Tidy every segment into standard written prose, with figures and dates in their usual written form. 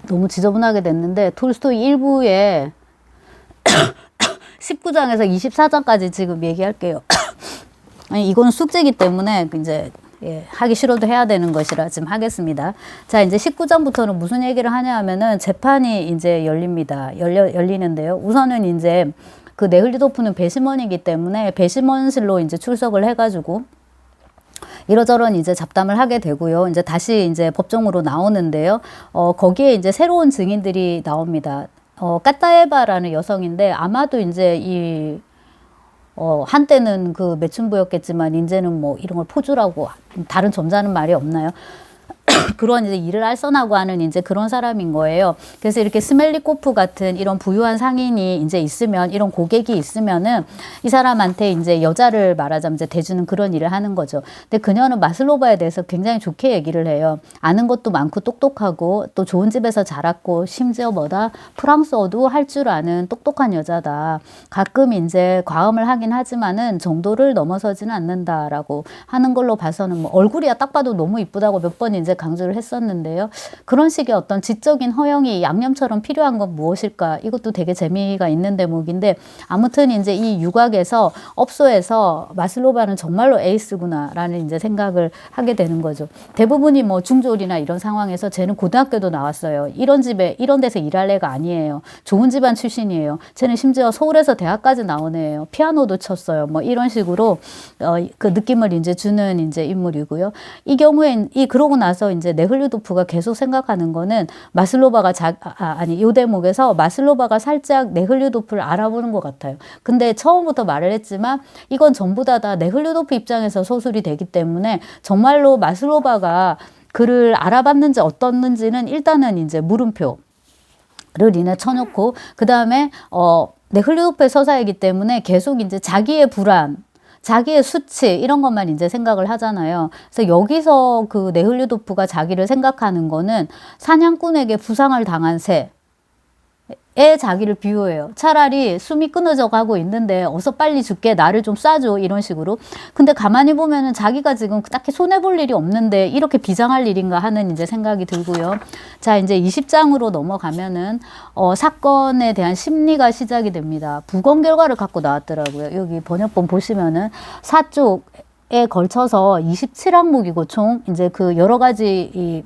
너무 지저분하게 됐는데, 톨스토이 1부에 19장에서 24장까지 지금 얘기할게요. 아니, 이거는 숙제이기 때문에 이제 하기 싫어도 해야 되는 것이라 지금 하겠습니다. 자, 이제 19장부터는 무슨 얘기를 하냐 하면은 재판이 이제 열립니다. 열리는데요. 우선은 이제 그 네흘리도프는 배심원이기 때문에 배심원실로 이제 출석을 해가지고 이러저런 이제 잡담을 하게 되고요. 이제 다시 이제 법정으로 나오는데요. 거기에 이제 새로운 증인들이 나옵니다. 까따에바라는 여성인데 아마도 이제 한때는 그 매춘부였겠지만 이제는 뭐 이런 걸 포주라고 다른 점잖은 말이 없나요? 그런 이제 일을 알선하고 하는 이제 그런 사람인 거예요. 그래서 이렇게 스멜리코프 같은 이런 부유한 상인이 이제 있으면, 이런 고객이 있으면은 이 사람한테 이제 여자를 말하자면 이제 대주는 그런 일을 하는 거죠. 근데 그녀는 마슬로바에 대해서 굉장히 좋게 얘기를 해요. 아는 것도 많고 똑똑하고 또 좋은 집에서 자랐고 심지어 프랑스어도 할 줄 아는 똑똑한 여자다. 가끔 이제 과음을 하긴 하지만은 정도를 넘어서지는 않는다라고 하는 걸로 봐서는 뭐 얼굴이야 딱 봐도 너무 이쁘다고 몇 번 이제 강조를 했었는데요. 그런 식의 어떤 지적인 허용이 양념처럼 필요한 건 무엇일까? 이것도 되게 재미가 있는 대목인데, 아무튼 이제 이 유곽에서 업소에서 마슬로바는 정말로 에이스구나라는 이제 생각을 하게 되는 거죠. 대부분이 뭐 중졸이나 이런 상황에서 쟤는 고등학교도 나왔어요. 이런 집에 이런 데서 일할 애가 아니에요. 좋은 집안 출신이에요. 쟤는 심지어 서울에서 대학까지 나온 애예요. 피아노도 쳤어요. 뭐 이런 식으로 그 느낌을 이제 주는 이제 인물이고요. 이 경우에 그러고 나서 이제 네흘리도프가 계속 생각하는 거는 마슬로바가 이 대목에서 마슬로바가 살짝 네흘리도프를 알아보는 것 같아요. 근데 처음부터 말을 했지만 이건 전부 다 네흘리도프 입장에서 소술이 되기 때문에 정말로 마슬로바가 그를 알아봤는지 어떻는지는 일단은 이제 물음표를 인해 쳐놓고, 그 다음에 네흘리도프의 서사이기 때문에 계속 이제 자기의 불안, 자기의 수치 이런 것만 이제 생각을 하잖아요. 그래서 여기서 그 네흘리도프가 자기를 생각하는 거는 사냥꾼에게 부상을 당한 새에 자기를 비유해요. 차라리 숨이 끊어져 가고 있는데 어서 빨리 죽게, 나를 좀 쏴줘, 이런 식으로. 근데 가만히 보면은 자기가 지금 딱히 손해볼 일이 없는데 이렇게 비장할 일인가 하는 이제 생각이 들고요. 자, 이제 20장으로 넘어가면은 사건에 대한 심리가 시작이 됩니다. 부검 결과를 갖고 나왔더라고요. 여기 번역본 보시면은 4쪽에 걸쳐서 27항목이고 총 이제 그 여러 가지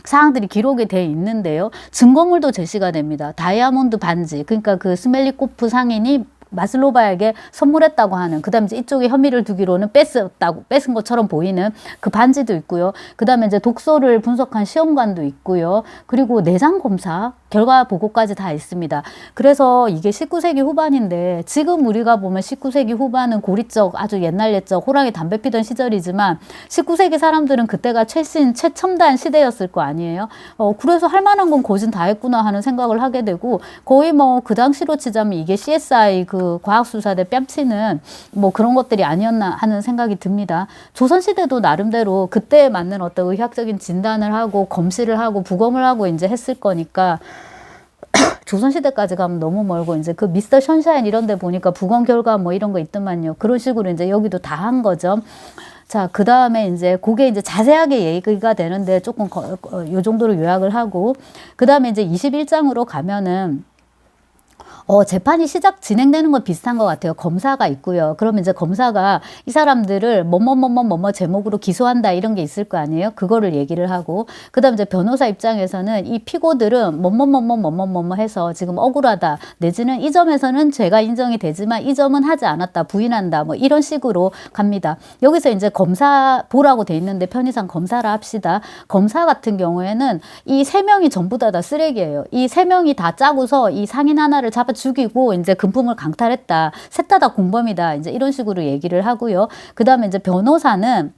사항들이 기록이 돼 있는데요. 증거물도 제시가 됩니다. 다이아몬드 반지, 그러니까 그 스멜리코프 상인이 마슬로바에게 선물했다고 하는, 그 다음에 이제 이쪽에 혐의를 두기로는 뺏은 것처럼 보이는 그 반지도 있고요. 그 다음에 이제 독소를 분석한 시험관도 있고요. 그리고 내장 검사 결과 보고까지 다 있습니다. 그래서 이게 19세기 후반인데, 지금 우리가 보면 19세기 후반은 고리적 아주 옛날 옛적 호랑이 담배 피던 시절이지만 19세기 사람들은 그때가 최첨단 시대였을 거 아니에요. 그래서 할 만한 건 거진 다 했구나 하는 생각을 하게 되고, 거의 뭐 그 당시로 치자면 이게 CSI 그 과학수사대 뺨치는 뭐 그런 것들이 아니었나 하는 생각이 듭니다. 조선시대도 나름대로 그때에 맞는 어떤 의학적인 진단을 하고 검시를 하고 부검을 하고 이제 했을 거니까, 조선시대까지 가면 너무 멀고, 이제 그 미스터 션샤인 이런 데 보니까 부검 결과 뭐 이런 거 있더만요. 그런 식으로 이제 여기도 다 한 거죠. 자, 그 다음에 이제 그게 이제 자세하게 얘기가 되는데 조금 요 정도로 요약을 하고, 그 다음에 이제 21장으로 가면은 재판이 진행되는 건 비슷한 것 같아요. 검사가 있고요. 그러면 이제 검사가 이 사람들을 뭐뭐 제목으로 기소한다 이런 게 있을 거 아니에요. 그거를 얘기를 하고, 그 다음 이제 변호사 입장에서는 이 피고들은 뭐뭐 해서 지금 억울하다, 내지는 이 점에서는 죄가 인정이 되지만 이 점은 하지 않았다, 부인한다, 뭐 이런 식으로 갑니다. 여기서 이제 검사 보라고 돼 있는데 편의상 검사라 합시다. 검사 같은 경우에는 이 3명이 전부 다 쓰레기예요. 이 3명이 다 짜고서 이 상인 하나를 잡아 죽이고 이제 금품을 강탈했다, 셋 다 공범이다, 이제 이런 식으로 얘기를 하고요. 그 다음에 이제 변호사는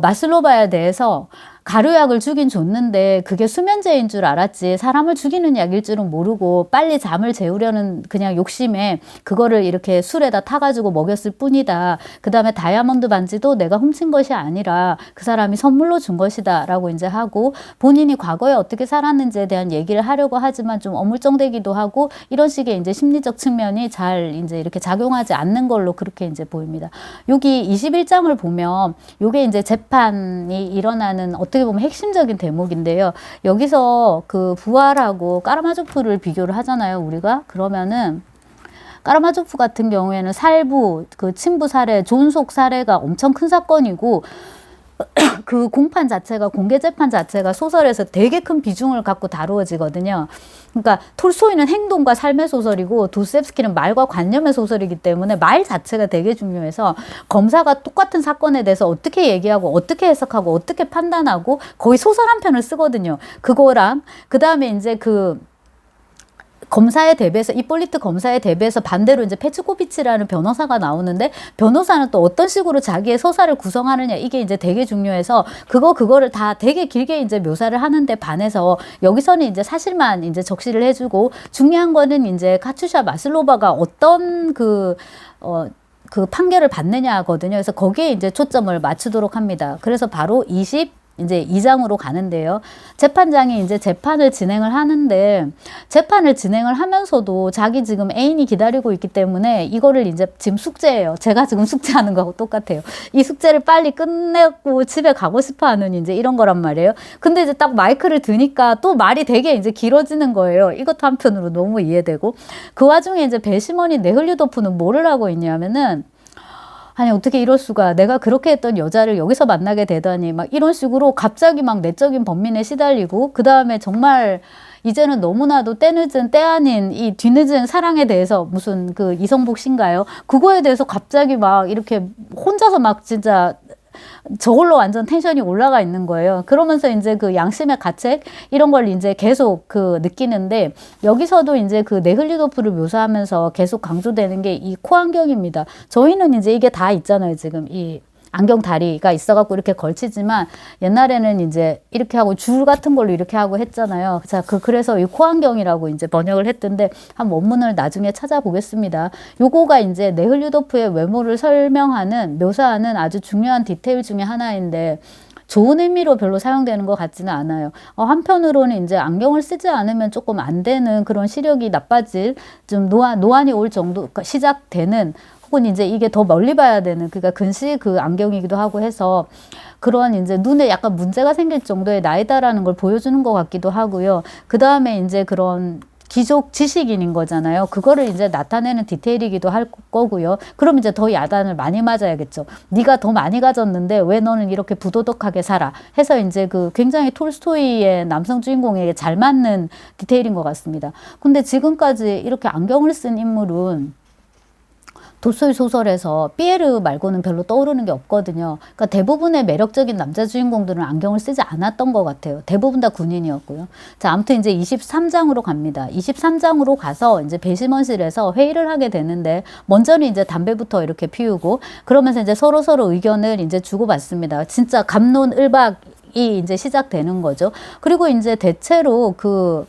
마슬로바에 대해서 가루약을 주긴 줬는데 그게 수면제인 줄 알았지 사람을 죽이는 약일 줄은 모르고 빨리 잠을 재우려는 그냥 욕심에 그거를 이렇게 술에다 타가지고 먹였을 뿐이다. 그 다음에 다이아몬드 반지도 내가 훔친 것이 아니라 그 사람이 선물로 준 것이다 라고 이제 하고, 본인이 과거에 어떻게 살았는지에 대한 얘기를 하려고 하지만 좀 어물쩡되기도 하고, 이런 식의 이제 심리적 측면이 잘 이제 이렇게 작용하지 않는 걸로 그렇게 이제 보입니다. 여기 21장을 보면 요게 이제 재판이 일어나는, 어떻게 어떻게 보면 핵심적인 대목인데요. 여기서 그 부활하고 까라마조프를 비교를 하잖아요, 우리가. 그러면은 까라마조프 같은 경우에는 살부, 그 친부 살해, 존속 살해가 엄청 큰 사건이고 그 공판 자체가, 공개 재판 자체가 소설에서 되게 큰 비중을 갖고 다루어지거든요. 그러니까 톨스토이는 행동과 삶의 소설이고 도스토옙스키는 말과 관념의 소설이기 때문에 말 자체가 되게 중요해서 검사가 똑같은 사건에 대해서 어떻게 얘기하고 어떻게 해석하고 어떻게 판단하고 거의 소설 한 편을 쓰거든요. 그거랑 그 다음에 이제 그 검사에 대비해서, 이폴리트 검사에 대비해서 반대로 이제 페츠코비치라는 변호사가 나오는데, 변호사는 또 어떤 식으로 자기의 서사를 구성하느냐, 이게 이제 되게 중요해서, 그거를 다 되게 길게 이제 묘사를 하는데 반해서, 여기서는 이제 사실만 이제 적시를 해주고, 중요한 거는 이제 카투샤 마슬로바가 어떤 그 판결을 받느냐거든요. 그래서 거기에 이제 초점을 맞추도록 합니다. 그래서 바로 이제 2장으로 가는데요. 재판장이 이제 재판을 진행을 하는데, 재판을 진행을 하면서도 자기 지금 애인이 기다리고 있기 때문에 이거를 이제 지금 숙제예요. 제가 지금 숙제하는 거하고 똑같아요. 이 숙제를 빨리 끝내고 집에 가고 싶어 하는 이제 이런 거란 말이에요. 근데 이제 딱 마이크를 드니까 또 말이 되게 이제 길어지는 거예요. 이것도 한편으로 너무 이해되고. 그 와중에 이제 배심원인 네흘류도프는 뭐를 하고 있냐면은, 아니 어떻게 이럴 수가, 내가 그렇게 했던 여자를 여기서 만나게 되다니, 막 이런 식으로 갑자기 막 내적인 번민에 시달리고, 그 다음에 정말 이제는 너무나도 때늦은 때 아닌 이 뒤늦은 사랑에 대해서, 무슨 그 이성복 씨인가요? 그거에 대해서 갑자기 막 이렇게 혼자서 막 진짜 저걸로 완전 텐션이 올라가 있는 거예요. 그러면서 이제 그 양심의 가책 이런 걸 이제 계속 그 느끼는데, 여기서도 이제 그 네흘리도프를 묘사하면서 계속 강조되는 게 이 코안경입니다. 저희는 이제 이게 다 있잖아요. 지금 이 안경 다리가 있어갖고 이렇게 걸치지만, 옛날에는 이제 이렇게 하고 줄 같은 걸로 이렇게 하고 했잖아요. 자, 그래서 이 코안경이라고 이제 번역을 했던데, 한 원문을 나중에 찾아보겠습니다. 요거가 이제 네흘류도프의 외모를 설명하는, 묘사하는 아주 중요한 디테일 중에 하나인데, 좋은 의미로 별로 사용되는 것 같지는 않아요. 한편으로는 이제 안경을 쓰지 않으면 조금 안 되는 그런 시력이 나빠질, 좀 노안이 올 정도, 그러니까 시작되는, 혹은 이제 이게 더 멀리 봐야 되는, 그러니까 근시 그 안경이기도 하고 해서, 그런 이제 눈에 약간 문제가 생길 정도의 나이다라는 걸 보여주는 것 같기도 하고요. 그 다음에 이제 그런 기족 지식인인 거잖아요. 그거를 이제 나타내는 디테일이기도 할 거고요. 그럼 이제 더 야단을 많이 맞아야겠죠. 네가 더 많이 가졌는데 왜 너는 이렇게 부도덕하게 살아? 해서 이제 그 굉장히 톨스토이의 남성 주인공에게 잘 맞는 디테일인 것 같습니다. 근데 지금까지 이렇게 안경을 쓴 인물은 도스토이 소설에서 삐에르 말고는 별로 떠오르는 게 없거든요. 그러니까 대부분의 매력적인 남자 주인공들은 안경을 쓰지 않았던 것 같아요. 대부분 다 군인이었고요. 자, 아무튼 이제 23장으로 갑니다. 23장으로 가서 이제 배심원실에서 회의를 하게 되는데, 먼저는 이제 담배부터 이렇게 피우고, 그러면서 이제 서로 의견을 이제 주고받습니다. 진짜 갑론을박이 이제 시작되는 거죠. 그리고 이제 대체로 그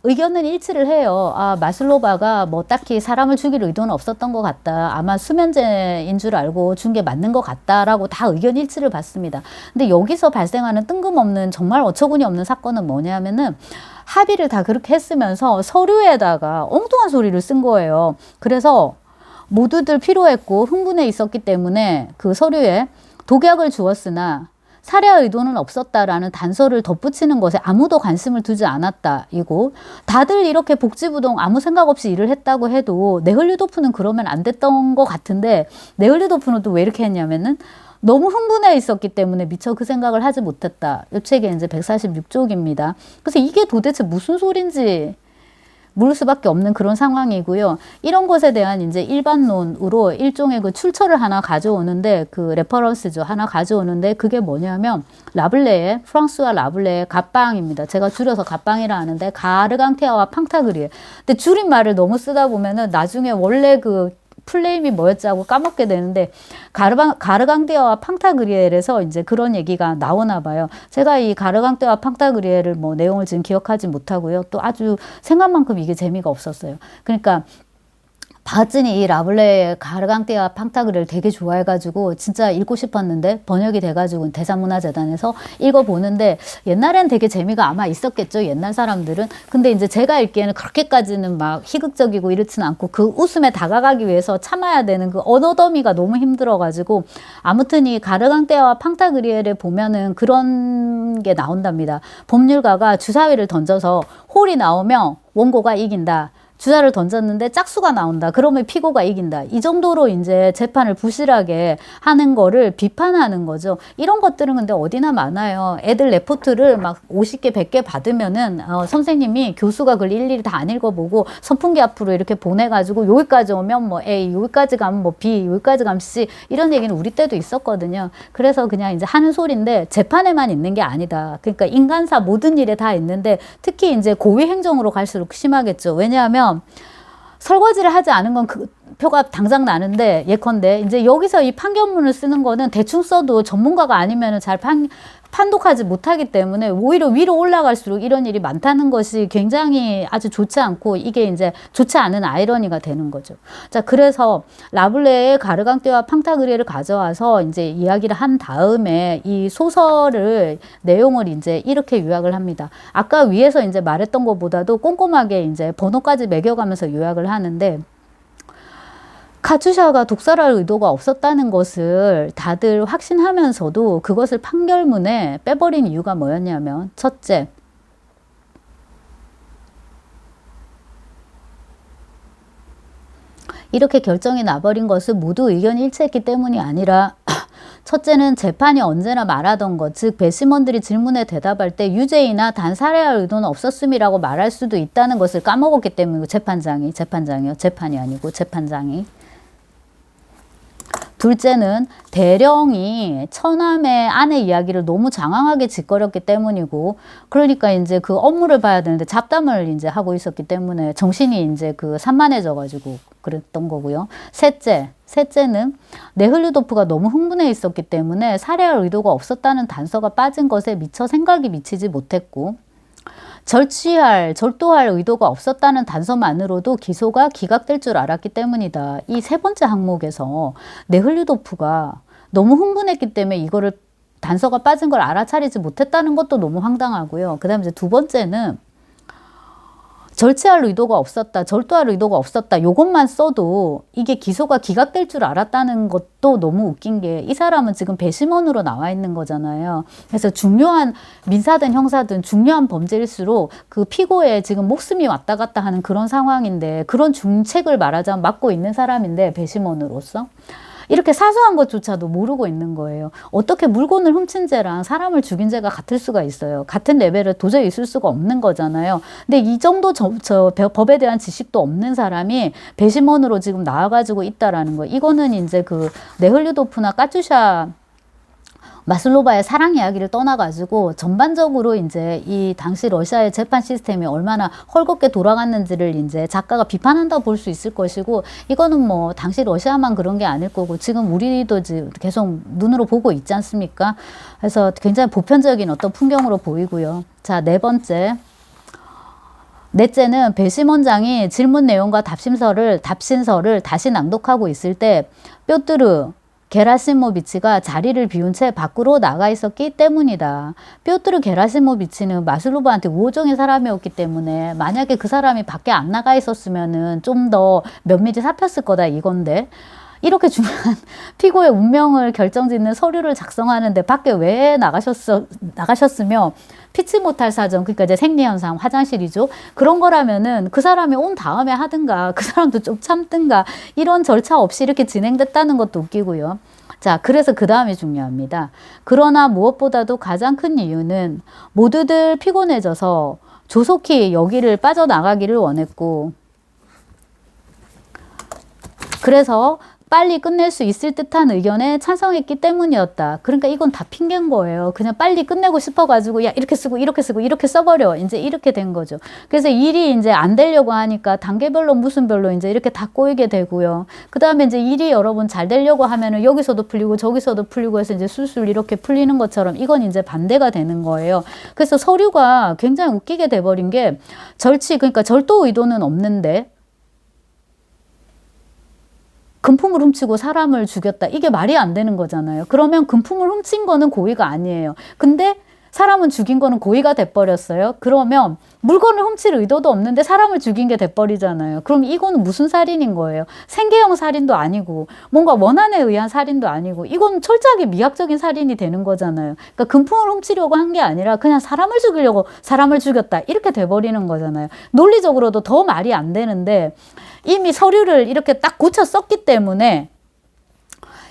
의견은 일치를 해요. 마슬로바가 뭐 딱히 사람을 죽일 의도는 없었던 것 같다. 아마 수면제인 줄 알고 준 게 맞는 것 같다라고 다 의견 일치를 받습니다. 근데 여기서 발생하는 뜬금없는, 정말 어처구니 없는 사건은 뭐냐면은, 합의를 다 그렇게 했으면서 서류에다가 엉뚱한 소리를 쓴 거예요. 그래서 모두들 피로했고 흥분해 있었기 때문에 그 서류에 독약을 주었으나 살해 의도는 없었다라는 단서를 덧붙이는 것에 아무도 관심을 두지 않았다. 이고, 다들 이렇게 복지부동 아무 생각 없이 일을 했다고 해도 네흘류도프는 그러면 안 됐던 것 같은데, 네흘류도프는 또 왜 이렇게 했냐면은 너무 흥분해 있었기 때문에 미처 그 생각을 하지 못했다. 이 책에 이제 146쪽입니다. 그래서 이게 도대체 무슨 소린지 물을 수밖에 없는 그런 상황이고요. 이런 것에 대한 이제 일반론으로 일종의 그 출처를 하나 가져오는데, 그 레퍼런스죠. 하나 가져오는데, 그게 뭐냐면 라블레의, 프랑스와 라블레의 갑방입니다. 제가 줄여서 갑방이라 하는데, 가르강테아와 팡타그리에. 근데 줄임말을 너무 쓰다 보면은 나중에 원래 그 플레임이 뭐였지 하고 까먹게 되는데, 가르강테아와 팡타그리엘에서 이제 그런 얘기가 나오나 봐요. 제가 이 가르강테아와 팡타그리엘을 뭐 내용을 지금 기억하지 못하고요. 또 아주 생각만큼 이게 재미가 없었어요. 그러니까 봤더니 이 라블레의 가르강띠아 팡타그레를 되게 좋아해가지고 진짜 읽고 싶었는데 번역이 돼가지고 대산문화재단에서 읽어보는데 옛날엔 되게 재미가 아마 있었겠죠. 옛날 사람들은. 근데 이제 제가 읽기에는 그렇게까지는 막 희극적이고 이렇지는 않고 그 웃음에 다가가기 위해서 참아야 되는 그 언어 더미가 너무 힘들어가지고 아무튼 이 가르강띠아와 팡타그리엘에 보면은 그런 게 나온답니다. 법률가가 주사위를 던져서 홀이 나오면 원고가 이긴다. 주사를 던졌는데 짝수가 나온다. 그러면 피고가 이긴다. 이 정도로 이제 재판을 부실하게 하는 거를 비판하는 거죠. 이런 것들은 근데 어디나 많아요. 애들 레포트를 막 50개, 100개 받으면은 선생님이 교수가 그걸 일일이 다 안 읽어보고 선풍기 앞으로 이렇게 보내가지고 여기까지 오면 뭐 A, 여기까지 가면 뭐 B, 여기까지 가면 C 이런 얘기는 우리 때도 있었거든요. 그래서 그냥 이제 하는 소리인데 재판에만 있는 게 아니다. 그러니까 인간사 모든 일에 다 있는데 특히 이제 고위 행정으로 갈수록 심하겠죠. 왜냐하면 설거지를 하지 않은 건 그 표가 당장 나는데 예컨대 이제 여기서 이 판결문을 쓰는 거는 대충 써도 전문가가 아니면은 잘 판독하지 못하기 때문에 오히려 위로 올라갈수록 이런 일이 많다는 것이 굉장히 아주 좋지 않고 이게 이제 좋지 않은 아이러니가 되는 거죠. 자, 그래서 라블레의 가르강띠와 팡타그리엘을 가져와서 이제 이야기를 한 다음에 이 소설을 내용을 이제 이렇게 요약을 합니다. 아까 위에서 이제 말했던 것보다도 꼼꼼하게 이제 번호까지 매겨가면서 요약을 하는데 카츄샤가 독살할 의도가 없었다는 것을 다들 확신하면서도 그것을 판결문에 빼버린 이유가 뭐였냐면 첫째, 이렇게 결정이 나버린 것은 모두 의견이 일치했기 때문이 아니라 첫째는 재판이 언제나 말하던 것, 즉 배심원들이 질문에 대답할 때 유죄이나 단 살해할 의도는 없었음이라고 말할 수도 있다는 것을 까먹었기 때문이고 재판이 아니고 재판장이. 둘째는 대령이 처남의 아내 이야기를 너무 장황하게 짓거렸기 때문이고, 그러니까 이제 그 업무를 봐야 되는데 잡담을 이제 하고 있었기 때문에 정신이 이제 그 산만해져가지고 그랬던 거고요. 셋째는 네흘류도프가 너무 흥분해 있었기 때문에 살해할 의도가 없었다는 단서가 빠진 것에 미처 생각이 미치지 못했고, 절도할 의도가 없었다는 단서만으로도 기소가 기각될 줄 알았기 때문이다. 이 세 번째 항목에서 네흘류도프가 너무 흥분했기 때문에 이거를 단서가 빠진 걸 알아차리지 못했다는 것도 너무 황당하고요. 그 다음에 이제 두 번째는 절도할 의도가 없었다. 요것만 써도 이게 기소가 기각될 줄 알았다는 것도 너무 웃긴 게 이 사람은 지금 배심원으로 나와 있는 거잖아요. 그래서 중요한 민사든 형사든 중요한 범죄일수록 그 피고의 지금 목숨이 왔다 갔다 하는 그런 상황인데 그런 중책을 말하자면 맡고 있는 사람인데 배심원으로서 이렇게 사소한 것조차도 모르고 있는 거예요. 어떻게 물건을 훔친 죄랑 사람을 죽인 죄가 같을 수가 있어요. 같은 레벨에 도저히 있을 수가 없는 거잖아요. 근데 이 정도 법에 대한 지식도 없는 사람이 배심원으로 지금 나와가지고 있다라는 거. 이거는 이제 그 네흘류도프나 까투샤 마슬로바의 사랑 이야기를 떠나가지고 전반적으로 이제 이 당시 러시아의 재판 시스템이 얼마나 헐겁게 돌아갔는지를 이제 작가가 비판한다고 볼 수 있을 것이고, 이거는 뭐 당시 러시아만 그런 게 아닐 거고 지금 우리도 계속 눈으로 보고 있지 않습니까? 그래서 굉장히 보편적인 어떤 풍경으로 보이고요. 자, 넷째는 배심원장이 질문 내용과 답신서를 다시 낭독하고 있을 때 뾰뜨르 게라시모비치가 자리를 비운 채 밖으로 나가 있었기 때문이다. 뾰트르 게라시모비치는 마슬로브한테 우호적인 사람이었기 때문에 만약에 그 사람이 밖에 안 나가 있었으면은 좀 더 면밀히 살폈을 거다 이건데, 이렇게 중요한 피고의 운명을 결정짓는 서류를 작성하는데 밖에 왜 나가셨으며 피치 못할 사정, 그러니까 이제 생리현상, 화장실이죠. 그런 거라면은 그 사람이 온 다음에 하든가 그 사람도 좀 참든가 이런 절차 없이 이렇게 진행됐다는 것도 웃기고요. 자, 그래서 그 다음이 중요합니다. 그러나 무엇보다도 가장 큰 이유는 모두들 피곤해져서 조속히 여기를 빠져나가기를 원했고, 그래서 빨리 끝낼 수 있을 듯한 의견에 찬성했기 때문이었다. 그러니까 이건 다 핑계인 거예요. 그냥 빨리 끝내고 싶어가지고 야 이렇게 쓰고 이렇게 써버려. 이제 이렇게 된 거죠. 그래서 일이 이제 안 되려고 하니까 단계별로 무슨 별로 이제 이렇게 다 꼬이게 되고요. 그 다음에 이제 일이 여러분 잘 되려고 하면은 여기서도 풀리고 저기서도 풀리고 해서 이제 술술 이렇게 풀리는 것처럼 이건 이제 반대가 되는 거예요. 그래서 서류가 굉장히 웃기게 돼버린 게 그러니까 절도 의도는 없는데 금품을 훔치고 사람을 죽였다. 이게 말이 안 되는 거잖아요. 그러면 금품을 훔친 거는 고의가 아니에요. 근데 사람은 죽인 거는 고의가 돼버렸어요. 그러면 물건을 훔칠 의도도 없는데 사람을 죽인 게 돼버리잖아요. 그럼 이거는 무슨 살인인 거예요? 생계형 살인도 아니고 뭔가 원한에 의한 살인도 아니고 이건 철저하게 미학적인 살인이 되는 거잖아요. 그러니까 금품을 훔치려고 한 게 아니라 그냥 사람을 죽이려고 사람을 죽였다. 이렇게 돼버리는 거잖아요. 논리적으로도 더 말이 안 되는데 이미 서류를 이렇게 딱 고쳐 썼기 때문에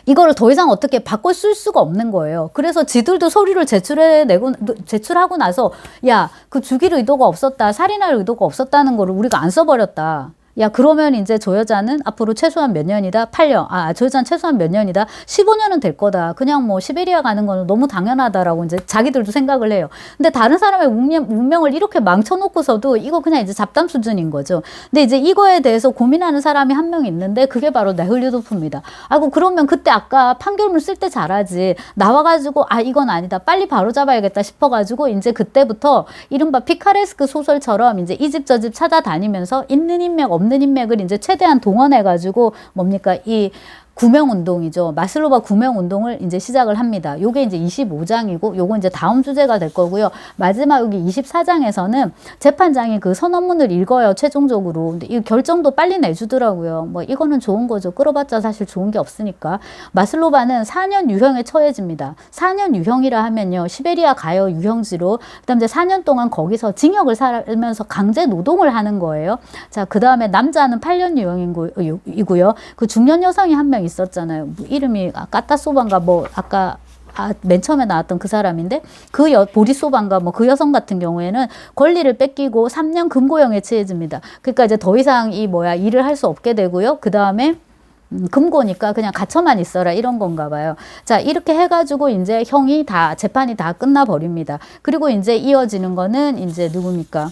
이거를 더 이상 어떻게 바꿔 쓸 수가 없는 거예요. 그래서 지들도 서류를 제출하고 나서 야, 그 죽일 의도가 없었다, 살인할 의도가 없었다는 거를 우리가 안 써버렸다. 야, 그러면 이제 저 여자는 앞으로 최소한 몇 년이다? 8년. 저 여자는 최소한 몇 년이다? 15년은 될 거다. 그냥 뭐 시베리아 가는 거는 너무 당연하다라고 이제 자기들도 생각을 해요. 근데 다른 사람의 운명을 이렇게 망쳐놓고서도 이거 그냥 이제 잡담 수준인 거죠. 근데 이제 이거에 대해서 고민하는 사람이 한 명 있는데 그게 바로 네흘류도프입니다. 아이고, 그러면 그때 아까 판결문 쓸 때 잘하지. 나와가지고 이건 아니다. 빨리 바로 잡아야겠다 싶어가지고 이제 그때부터 이른바 피카레스크 소설처럼 이제 이 집 저 집 찾아다니면서 있는 인맥 없는 인맥을 이제 최대한 동원해가지고 뭡니까? 이 구명운동이죠. 마슬로바 구명운동을 이제 시작을 합니다. 요게 이제 25장이고, 요거 이제 다음 주제가 될 거고요. 마지막 여기 24장에서는 재판장이 그 선언문을 읽어요, 최종적으로. 근데 이 결정도 빨리 내주더라고요. 뭐, 이거는 좋은 거죠. 끌어봤자 사실 좋은 게 없으니까. 마슬로바는 4년 유형에 처해집니다. 4년 유형이라 하면요, 시베리아 가요, 유형지로. 그 다음에 이제 4년 동안 거기서 징역을 살면서 강제 노동을 하는 거예요. 자, 그 다음에 남자는 8년 유형이고요. 그 중년 여성이 한 명 있었잖아요. 이름이 까따소반가 뭐 아까 맨 처음에 나왔던 그 사람인데 보리소반가 뭐 그 여성 같은 경우에는 권리를 뺏기고 3년 금고형에 처해집니다. 그러니까 이제 더 이상 일을 할 수 없게 되고요. 그 다음에 금고니까 그냥 갇혀만 있어라 이런 건가 봐요. 자, 이렇게 해가지고 이제 재판이 다 끝나버립니다. 그리고 이제 이어지는 거는 이제 누굽니까?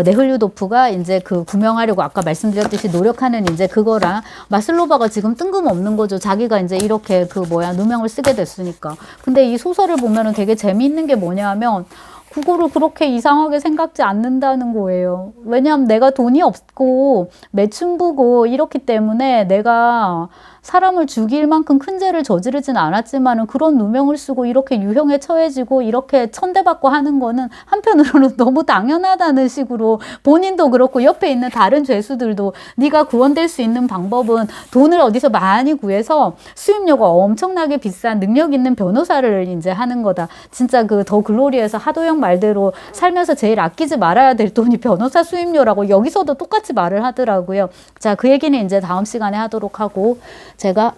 네흘류도프가 이제 그 구명하려고 아까 말씀드렸듯이 노력하는 이제 그거랑 마슬로바가 지금 뜬금없는 거죠. 자기가 이제 이렇게 누명을 쓰게 됐으니까. 근데 이 소설을 보면은 되게 재미있는 게 뭐냐면 그거를 그렇게 이상하게 생각지 않는다는 거예요. 왜냐하면 내가 돈이 없고 매춘부고 이렇기 때문에 내가 사람을 죽일 만큼 큰 죄를 저지르진 않았지만은 그런 누명을 쓰고 이렇게 유형에 처해지고 이렇게 천대받고 하는 거는 한편으로는 너무 당연하다는 식으로 본인도 그렇고 옆에 있는 다른 죄수들도 네가 구원될 수 있는 방법은 돈을 어디서 많이 구해서 수임료가 엄청나게 비싼 능력 있는 변호사를 이제 하는 거다. 진짜 그 더 글로리에서 하도영 말대로 살면서 제일 아끼지 말아야 될 돈이 변호사 수임료라고 여기서도 똑같이 말을 하더라고요. 자, 그 얘기는 이제 다음 시간에 하도록 하고, 제가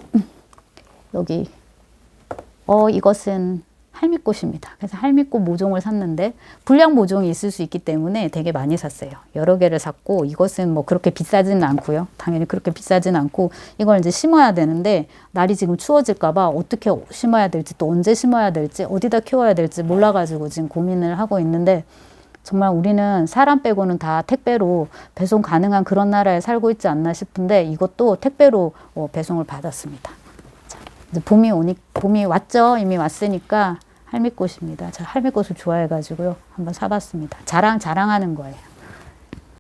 여기 이것은 할미꽃입니다. 그래서 할미꽃 모종을 샀는데 불량 모종이 있을 수 있기 때문에 되게 많이 샀어요. 여러 개를 샀고, 이것은 뭐 그렇게 비싸지는 않고요. 당연히 그렇게 비싸지는 않고, 이걸 이제 심어야 되는데 날이 지금 추워질까 봐 어떻게 심어야 될지, 또 언제 심어야 될지, 어디다 키워야 될지 몰라가지고 지금 고민을 하고 있는데, 정말 우리는 사람 빼고는 다 택배로 배송 가능한 그런 나라에 살고 있지 않나 싶은데 이것도 택배로 배송을 받았습니다. 자, 이제 봄이 왔죠. 이미 왔으니까 할미꽃입니다. 저 할미꽃을 좋아해가지고요. 한번 사봤습니다. 자랑하는 거예요.